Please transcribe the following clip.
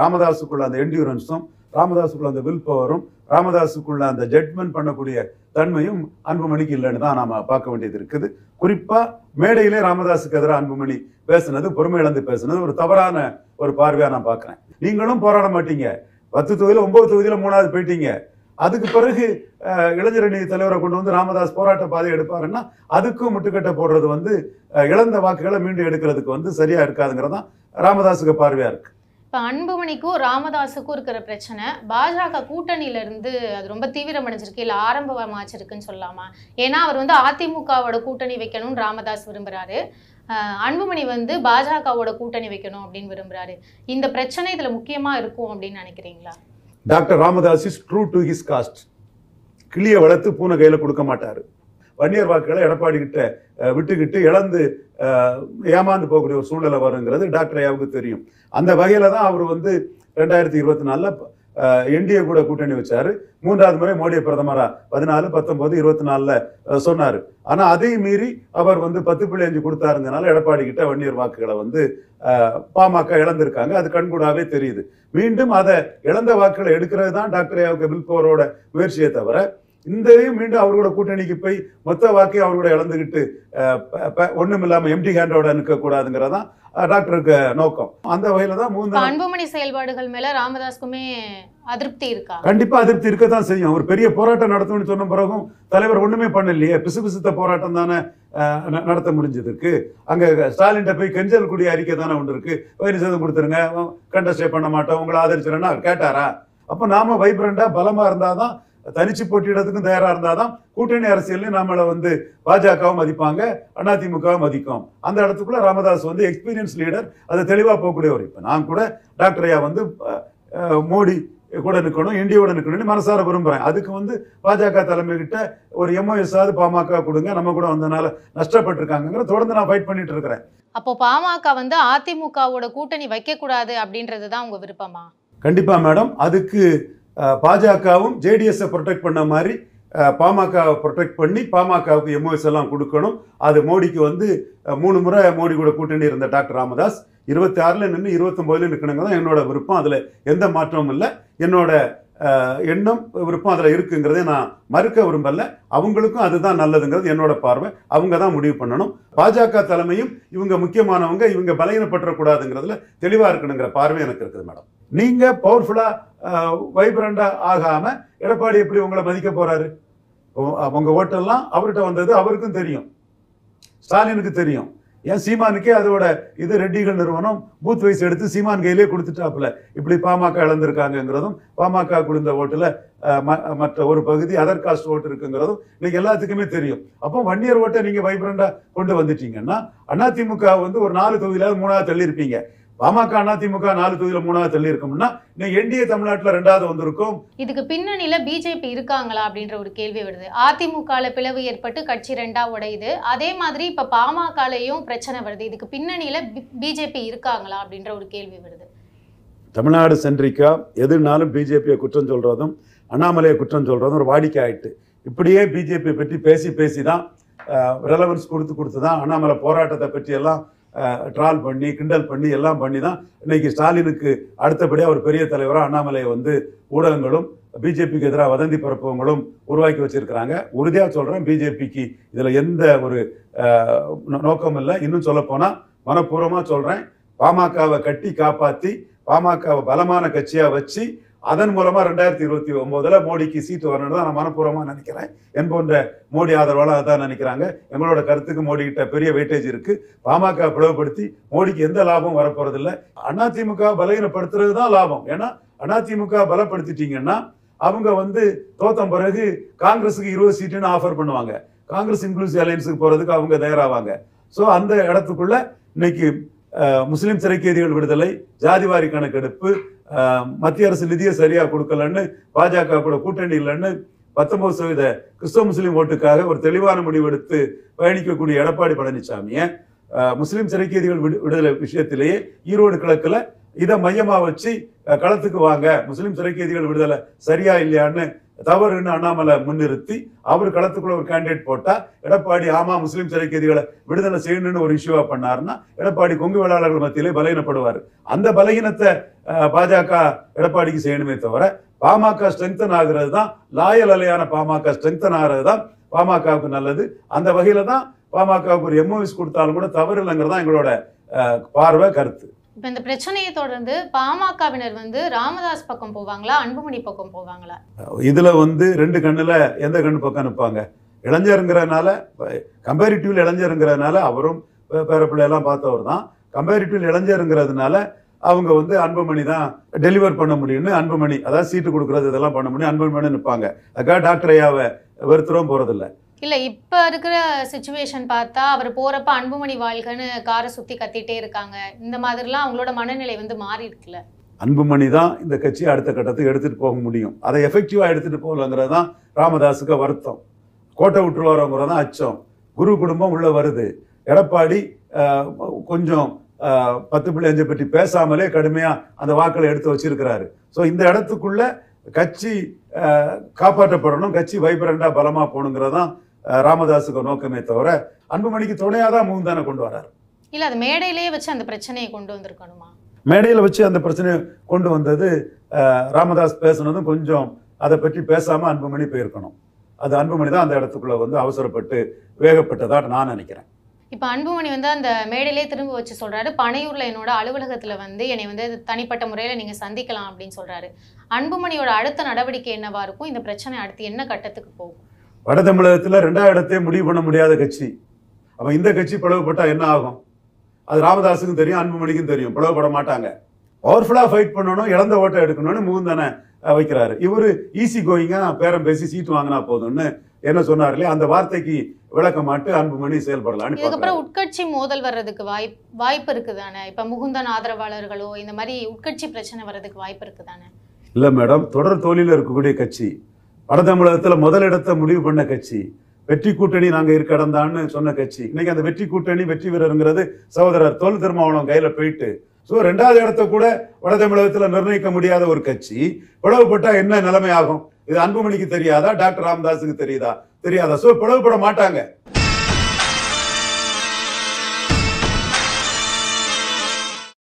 ராமதாஸுக்குள்ள அந்த என்டியூரன்ஸும், ராமதாஸுக்குள்ள அந்த வில் பவரும், ராமதாஸுக்குள்ள அந்த ஜட்மெண்ட் பண்ணக்கூடிய தன்மையும் அன்புமணிக்கு இல்லைன்னு தான் நாம பார்க்க வேண்டியது இருக்குது. குறிப்பா மேடையிலே ராமதாஸுக்கு எதிராக அன்புமணி பேசுனது, பொறுமை இழந்து பேசுனது ஒரு தவறான ஒரு பார்வையா நான் பார்க்கிறேன். நீங்களும் போராட மாட்டீங்க, 10 தொகுதியில 9 தொகுதியில 3வது போயிட்டீங்க. அதுக்கு பிறகு இளைஞரணி தலைவரை கொண்டு வந்து ராமதாஸ் போராட்ட பாதை எடுப்பாருன்னா அதுக்கும் முட்டுக்கட்டை போடுறது வந்து இழந்த வாக்குகளை மீண்டும் எடுக்கிறதுக்கு சரியா இருக்காதுங்கிறதான் ராமதாஸுக்கு பார்வையா இருக்கு. இப்போ அன்புமணிக்கும் ராமதாஸுக்கும் இருக்கிற பிரச்சனை பாஜக கூட்டணியில இருந்து அது ரொம்ப தீவிரமடைஞ்சிருக்கு, இல்லை ஆரம்பமாச்சிருக்குன்னு சொல்லலாமா? ஏன்னா அவர் அதிமுகவோட கூட்டணி வைக்கணும்னு ராமதாஸ் விரும்புறாரு, அன்புமணி பாஜகவோட கூட்டணி வைக்கணும் அப்படின்னு விரும்புறாரு. இந்த பிரச்சனை இதுல முக்கியமா இருக்கும் அப்படின்னு நினைக்கிறீங்களா? Doctor Ramadoss is true to his cost. கிளியை வளர்த்து பூனை கையில கொடுக்க மாட்டாரு. வன்னியர் வாக்குகளை எடப்பாடி கிட்ட விட்டுக்கிட்டு இழந்து ஏமாந்து போகக்கூடிய ஒரு சூழ்நிலை வருங்கிறது டாக்டர் ஐயாவுக்கு தெரியும். அந்த வகையில தான் அவர் 2024 என்டிஏ கூட கூட்டணி வச்சாரு. 3வது முறை மோடியை பிரதமரா 14, 19, 24 சொன்னாரு. ஆனா அதையும் மீறி அவர் 10.5 கொடுத்தாருங்கனால எடப்பாடி கிட்ட வன்னியர் வாக்குகளை பாமக இழந்திருக்காங்க. அது கண்கூடாவே தெரியுது. மீண்டும் அதை இழந்த வாக்குகளை எடுக்கிறது தான் டாக்டர் ஐயாவுக்கு வில் பவரோட முயற்சியை தவிர இந்தையும் மீண்டும் அவரோட கூட்டணிக்கு போய் மொத்த வாக்கையும் அவரோட இழந்துகிட்டு ஒண்ணும் இல்லாம எம்டி ஹேண்டோட நிற்க கூடாதுங்கிறதான் டாக்டருக்கு நோக்கம். அந்த வகையில தான் அன்புமணி செயல்பாடுகள் மேல ராமதாஸ்க்குமே அதிருப்தி இருக்கா? கண்டிப்பா அதிருப்தி இருக்கத்தான் செய்யும். ஒரு பெரிய போராட்டம் நடத்தணும்னு சொன்ன பிறகும் தலைவர் ஒண்ணுமே பண்ணலையே, பிசுபிசுத்த போராட்டம் தானே நடத்த முடிஞ்சதுக்கு. அங்க ஸ்டாலின் போய் கெஞ்சல் கூடிய அறிக்கை தானே ஒன்று இருக்கு, 15% கொடுத்துருங்க, கண்டஸ்டே பண்ண மாட்டோம், உங்களை ஆதரிச்சிடனா கேட்டாரா? அப்ப நாம வைப்ரண்டா பலமா இருந்தாதான், தனிச்சு போட்டியிடத்துக்கும் தயாரா இருந்தாதான் கூட்டணி அரசியல் நம்மளை பாஜகவும் மதிப்பாங்க, அதிமுகவும் மதிக்கும். அந்த இடத்துக்குள்ள ராமதாஸ் எக்ஸ்பீரியன்ஸ் லீடர், அதை தெளிவா போகக்கூடியவர். இப்ப நான் கூட டாக்டர் ஐயா மோடி கூட நிற்கணும், என்டியோட நிற்கணும்னு மனசார விரும்புறேன். அதுக்கு பாஜக தலைமை கிட்ட ஒரு எம்ஓஎஸ் ஆவது பாமக கொடுங்க, நம்ம கூட வந்தனால நஷ்டப்பட்டிருக்காங்க, தொடர்ந்து நான் ஃபைட் பண்ணிட்டு இருக்கிறேன். அப்போ பாமக அதிமுகவோட கூட்டணி வைக்க கூடாது அப்படின்றதுதான் உங்க விருப்பமா? கண்டிப்பா மேடம். அதுக்கு பாஜகவும் ஜேடிஎஸ் ப்ரொடெக்ட் பண்ண மாதிரி பாமகவை ப்ரொடெக்ட் பண்ணி பாமகவுக்கு எம்ஓஎஸ் எல்லாம் கொடுக்கணும். அது மோடிக்கு 3 முறை மோடி கூட கூட்டணி இருந்த டாக்டர் ராமதாஸ் 26ல் நின்று 29ல் நிற்கணுங்க தான் என்னோட விருப்பம். அதில் எந்த மாற்றமும் இல்லை. என்னோட எண்ணம், விருப்பம் அதில் இருக்குங்கிறதே நான் மறுக்க விரும்பல. அவங்களுக்கும் அதுதான் நல்லதுங்கிறது என்னோட பார்வை. அவங்க தான் முடிவு பண்ணணும். பாஜக தலைமையும் இவங்க முக்கியமானவங்க, இவங்க பலகீனப்பற்றக்கூடாதுங்கிறதுல தெளிவாக இருக்கணுங்கிற பார்வை எனக்கு இருக்குது மேடம். நீங்க பவர்ஃபுல்லா வைப்ரண்டா ஆகாம எடப்பாடி எப்படி உங்களை மதிக்க போறாரு? உங்க ஓட்டெல்லாம் அவர்கிட்ட வந்தது அவருக்கும் தெரியும், ஸ்டாலினுக்கு தெரியும். ஏன் சீமானுக்கே அதோட ரெட்டிகள் நிறுவனம் பூத் வைஸ் எடுத்து சீமான் கையிலே கொடுத்துட்டாப்புல. இப்படி பாமக இழந்திருக்காங்கிறதும், பாமக கொடுத்த ஓட்டுல மற்ற ஒரு பகுதி அதர் காஸ்ட் ஓட்டு இருக்குங்கிறதும் இன்னைக்கு எல்லாத்துக்குமே தெரியும். அப்போ வன்னியர் ஓட்டை நீங்க வைப்ரண்டா கொண்டு வந்துட்டீங்கன்னா அதிமுக ஒரு 4 தொகுதியில 3வது தள்ளி இருப்பீங்க. பாமக அதிமுக 4 தொகுதியில 3வது தள்ளி இருக்கும்னா என்டிஏ தமிழ்நாட்டில் 2வது வந்திருக்கும். இதுக்கு பின்னணியில பிஜேபி இருக்காங்களா அப்படின்ற ஒரு கேள்வி வருது. அதிமுகல பிளவு ஏற்பட்டு கட்சி 2ஆ உடையுது. அதே மாதிரி இப்ப பாமகலையும் பிரச்சனை வருது. இதுக்கு பின்னணியில பிஜேபி இருக்காங்களா அப்படின்ற ஒரு கேள்வி வருது. தமிழ்நாடு சென்ட்ரிக்கா எதுனாலும் பிஜேபியை குற்றம் சொல்றதும் அண்ணாமலையை குற்றம் சொல்றதும் ஒரு வாடிக்கை ஆயிட்டு. இப்படியே பிஜேபி பற்றி பேசி தான் ரெலவன்ஸ் கொடுத்து தான் அண்ணாமலை போராட்டத்தை பற்றி எல்லாம் ட்ரால் பண்ணி கிண்டல் பண்ணி எல்லாம் பண்ணி தான் இன்னைக்கு ஸ்டாலினுக்கு அடுத்தபடியாக ஒரு பெரிய தலைவராக அண்ணாமலையை ஊடகங்களும் பிஜேபிக்கு எதிராக வதந்தி பரப்புவங்களும் உருவாக்கி வச்சிருக்கிறாங்க. உறுதியாக சொல்கிறேன், பிஜேபிக்கு இதில் எந்த ஒரு நோக்கம் இல்லை. இன்னும் சொல்லப்போனால் மனப்பூர்வமாக சொல்கிறேன், பாமகவை கட்டி காப்பாற்றி பாமகவை பலமான கட்சியாக வச்சு அதன் மூலமாக 2029 மோடிக்கு சீட்டு வரணும்னு தான் நான் மனப்பூர்வமாக நினைக்கிறேன். என் போன்ற மோடி ஆதரவாளர் அதான் நினைக்கிறாங்க. எங்களோட கருத்துக்கு மோடி கிட்ட பெரிய வெயிட்டேஜ் இருக்கு. பாமக பிளவுபடுத்தி மோடிக்கு எந்த லாபம் வரப்போறதில்லை. அதிமுக பலகீனப்படுத்துறது தான் லாபம். ஏன்னா அதிமுக பலப்படுத்திட்டீங்கன்னா அவங்க தோத்த பிறகு காங்கிரஸுக்கு 20 சீட்டுன்னு ஆஃபர் பண்ணுவாங்க. காங்கிரஸ் இன்க்ளூசிவ் அலையன்ஸுக்கு போறதுக்கு அவங்க தயாராவாங்க. ஸோ அந்த இடத்துக்குள்ள இன்னைக்கு முஸ்லிம் சிறைக்கைதிகள் விடுதலை, ஜாதிவாரி கணக்கெடுப்பு, மத்திய அரசு நிதியை சரியா கொடுக்கலன்னு பாஜக கூட கூட்டணி இல்லைன்னு 19% கிறிஸ்தவ முஸ்லீம் ஓட்டுக்காக ஒரு தெளிவான முடிவெடுத்து பயணிக்கக்கூடிய எடப்பாடி பழனிசாமியை முஸ்லிம் சிறைக்கைதிகள் விடுதலை விஷயத்திலேயே ஈரோடு கிழக்குல இதை மையமா வச்சு களத்துக்கு வாங்க, முஸ்லிம் சிறைக்கைதிகள் விடுதலை சரியா இல்லையான்னு தவறுன்னு அண்ணாமலை முன்னிறுத்தி அவர் களத்துக்குள்ள ஒரு கேண்டிடேட் போட்டா எடப்பாடி ஆமா முஸ்லீம் சிறை கைதிகளை விடுதலை செய்யணும்னு ஒரு இஷ்யூவா பண்ணாருன்னா எடப்பாடி கொங்கு வேளாளர்கள் மத்தியிலே பலகீனப்படுவார். அந்த பலகீனத்தை பாஜக எடப்பாடிக்கு செய்யணுமே தவிர பாமக ஸ்ட்ரெங்தன் ஆகிறது தான், லாயல் அலையான பாமக ஸ்ட்ரெங்தன் ஆகிறது தான் பாமகவுக்கு நல்லது. அந்த வகையில தான் பாமகவுக்கு ஒரு எம்ஓஎஸ் கொடுத்தாலும் கூட தவறு இல்லைங்கிறது தான் எங்களோட பார்வை, கருத்து. இப்ப இந்த பிரச்சனையை தொடர்ந்து பாமகவினர் ராமதாஸ் பக்கம் போவாங்களா, அன்புமணி பக்கம் போவாங்களா? இதுல ரெண்டு கண்ணுல எந்த கண்ணு பக்கம் நிற்பாங்க? இளைஞருங்கிறதுனால, கம்பேரிட்டிவ்ல இளைஞருங்கிறதுனால அவரும் பேரப்பிள்ளையெல்லாம் பார்த்தவர் தான். கம்பேரிட்டிவ் இளைஞருங்கிறதுனால அவங்க அன்புமணி தான் டெலிவர் பண்ண முடியும்னு அன்புமணி, அதாவது சீட்டு கொடுக்கறது இதெல்லாம் பண்ண முடியும் அன்புமணி நிற்பாங்க. அதுக்காக டாக்டர் ஐயாவை வெறுத்துறவும் போறதில்லை. இல்ல இப்ப இருக்கிற சிச்சுவேஷன் பார்த்தா அவர் போறப்ப அன்புமணி வாழ்கன்னு காரை சுத்தி கத்திட்டே இருக்காங்க. இந்த மாதிரிலாம் அவங்களோட மனநிலை மாறி இருக்குல்ல. அன்புமணி தான் இந்த கட்சியை அடுத்த கட்டத்துக்கு எடுத்துட்டு போக முடியும். அதை எஃபெக்டிவா எடுத்துட்டு போகலங்கிறது தான் ராமதாஸுக்கு வருத்தம். கோட்டை விட்டுருவாரோங்கிறது தான் அச்சம். குரு குடும்பம் உள்ள வருது. எடப்பாடி கொஞ்சம் 10.5 பற்றி பேசாமலே கடுமையா அந்த வாக்களை எடுத்து வச்சிருக்கிறாரு. ஸோ இந்த இடத்துக்குள்ள கட்சி காப்பாற்றப்படணும், கட்சி வைப்ரண்டா பலமா போகணுங்கிறதான் ராமதாஸுக்கு நோக்கமே தவிர அன்புமணிக்கு துணையாதான் மூந்தான கொண்டு வராரு. இல்ல அது மேடையிலேயே வச்சு அந்த பிரச்சனையை கொண்டு வந்திருக்கணுமா? மேடையில வச்சு அந்த பிரச்சனையை கொண்டு வந்தது ராமதாஸ் பேசுனதும் கொஞ்சம் அதை பற்றி பேசாம அன்புமணி போயிருக்கணும். அது அன்புமணி தான் அந்த இடத்துக்குள்ள அவசரப்பட்டு வேகப்பட்டதா நான் நினைக்கிறேன். இப்ப அன்புமணி அந்த மேடையிலே திரும்ப வச்சு சொல்றாரு, பனையூர்ல என்னோட அலுவலகத்துல என்னை தனிப்பட்ட முறையில நீங்க சந்திக்கலாம் அப்படின்னு சொல்றாரு. அன்புமணியோட அடுத்த நடவடிக்கை என்னவா இருக்கும்? இந்த பிரச்சனை அடுத்து என்ன கட்டத்துக்கு போகும்? வட தமிழகத்துல 2வது இடத்தையே முடிவு பண்ண முடியாத கட்சி. அப்ப இந்த கட்சி பிளவுபட்டா என்ன ஆகும்? அது ராமதாஸுக்கும் தெரியும், அன்புமணிக்கும் தெரியும். பிளவுபட மாட்டாங்க. பவர்ஃபுல்லா ஃபைட் பண்ணணும், இழந்த ஓட்டை எடுக்கணும்னு முகுந்தனை வைக்கிறாரு. இவரு ஈஸி கோயிங்கா பேரம் பேசி சீட்டு வாங்கினா போதும்னு என்ன சொன்னார் இல்லையா, அந்த வார்த்தைக்கு விளக்கமாட்டு அன்புமணி செயல்படலாம். இதுக்கப்புறம் உட்கட்சி மோதல் வர்றதுக்கு வாய்ப்பு இருக்குதானே? இப்ப முகுந்தன் ஆதரவாளர்களோ இந்த மாதிரி உட்கட்சி பிரச்சனை வர்றதுக்கு வாய்ப்பு இருக்குதானே? இல்ல மேடம், தொடர் தோல்வியில இருக்கக்கூடிய கட்சி, வட தமிழகத்துல முதலிடத்தை முடிவு பண்ண கட்சி, வெற்றி கூட்டணி நாங்க இருக்க இடந்தான்னு சொன்ன கட்சி, இன்னைக்கு அந்த வெற்றி கூட்டணி வெற்றி வீரருங்கிறது சகோதரர் தொல் திருமாவளவன் கையில போயிட்டு, ஸோ 2வது இடத்தை கூட வட தமிழகத்துல நிர்ணயிக்க முடியாத ஒரு கட்சி பிளவுபட்டா என்ன நிலைமை ஆகும்? இது அன்புமணிக்கு தெரியாதா? டாக்டர் ராமதாஸுக்கு தெரியாதா? ஸோ பிளவுபட மாட்டாங்க.